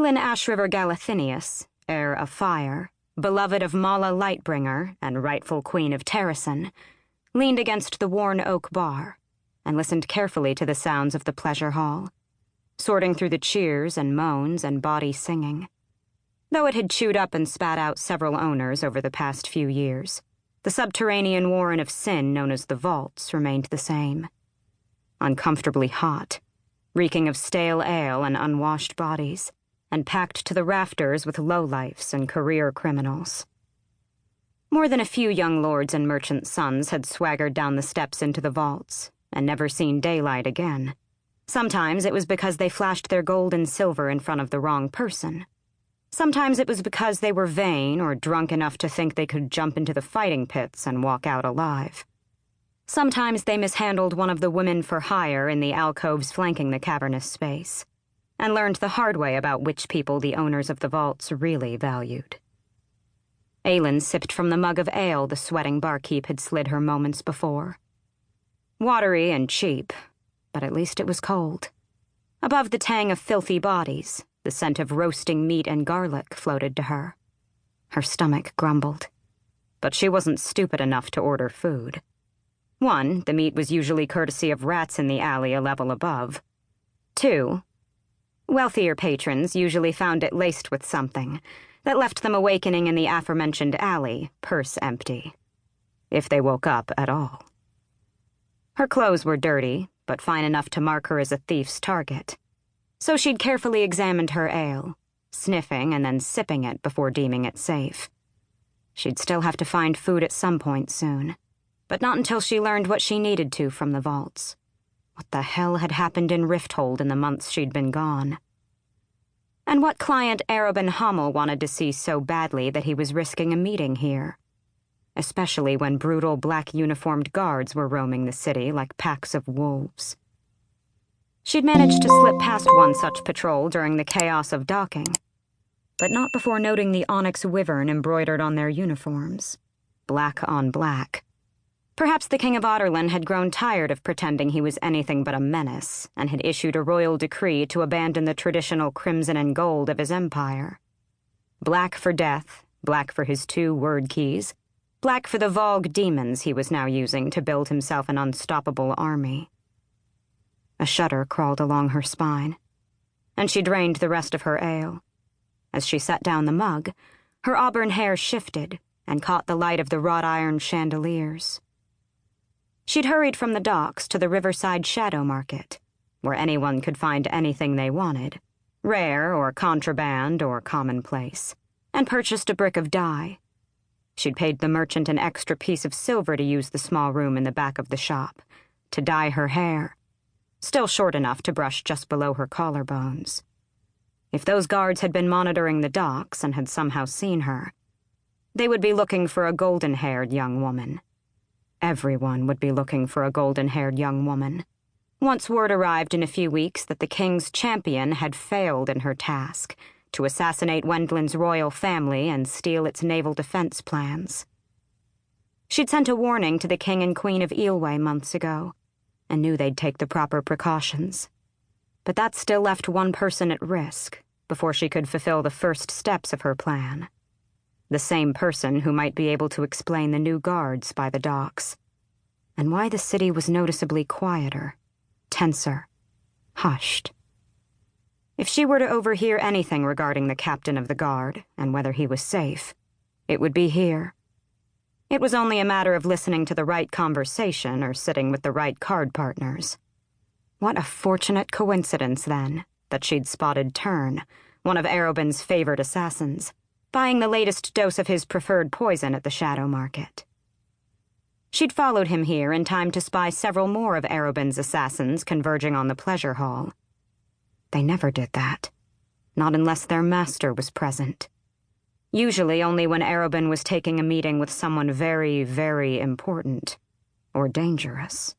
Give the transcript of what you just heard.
Aelin Galathynius, heir of fire, beloved of Mala Lightbringer and rightful queen of Terrasen, leaned against the worn oak bar and listened carefully to the sounds of the pleasure hall, sorting through the cheers and moans and bawdy singing. Though it had chewed up and spat out several owners over the past few years, the subterranean warren of sin known as the Vaults remained the same. Uncomfortably hot, reeking of stale ale and unwashed bodies, and packed to the rafters with lowlifes and career criminals. More than a few young lords and merchants' sons had swaggered down the steps into the vaults and never seen daylight again. Sometimes it was because they flashed their gold and silver in front of the wrong person. Sometimes it was because they were vain or drunk enough to think they could jump into the fighting pits and walk out alive. Sometimes they mishandled one of the women for hire in the alcoves flanking the cavernous space, and learned the hard way about which people the owners of the vaults really valued. Aelin sipped from the mug of ale the sweating barkeep had slid her moments before. Watery and cheap, but at least it was cold. Above the tang of filthy bodies, the scent of roasting meat and garlic floated to her. Her stomach grumbled, but she wasn't stupid enough to order food. One, the meat was usually courtesy of rats in the alley a level above. Two, wealthier patrons usually found it laced with something that left them awakening in the aforementioned alley, purse empty. If they woke up at all. Her clothes were dirty, but fine enough to mark her as a thief's target. So she'd carefully examined her ale, sniffing and then sipping it before deeming it safe. She'd still have to find food at some point soon, but not until she learned what she needed to from the vaults. What the hell had happened in Rifthold in the months she'd been gone? And what client Arobin Hommel wanted to see so badly that he was risking a meeting here? Especially when brutal black-uniformed guards were roaming the city like packs of wolves. She'd managed to slip past one such patrol during the chaos of docking, but not before noting the onyx wyvern embroidered on their uniforms. Black on black. Perhaps the King of Audorlan had grown tired of pretending he was anything but a menace and had issued a royal decree to abandon the traditional crimson and gold of his empire. Black for death, black for his 2 word keys, black for the Vogue demons he was now using to build himself an unstoppable army. A shudder crawled along her spine, and she drained the rest of her ale. As she set down the mug, her auburn hair shifted and caught the light of the wrought iron chandeliers. She'd hurried from the docks to the riverside shadow market, where anyone could find anything they wanted, rare or contraband or commonplace, and purchased a brick of dye. She'd paid the merchant an extra piece of silver to use the small room in the back of the shop, to dye her hair, still short enough to brush just below her collarbones. If those guards had been monitoring the docks and had somehow seen her, they would be looking for a golden-haired young woman. Everyone would be looking for a golden-haired young woman. Once word arrived in a few weeks that the king's champion had failed in her task, to assassinate Wendlin's royal family and steal its naval defense plans. She'd sent a warning to the king and queen of Eelway months ago, and knew they'd take the proper precautions. But that still left one person at risk before she could fulfill the first steps of her plan. The same person who might be able to explain the new guards by the docks, and why the city was noticeably quieter, tenser, hushed. If she were to overhear anything regarding the captain of the guard and whether he was safe, it would be here. It was only a matter of listening to the right conversation or sitting with the right card partners. What a fortunate coincidence, then, that she'd spotted Tern, one of Arobin's favored assassins, buying the latest dose of his preferred poison at the Shadow Market. She'd followed him here in time to spy several more of Arobin's assassins converging on the pleasure hall. They never did that, not unless their master was present. Usually only when Arobin was taking a meeting with someone very, very important or dangerous.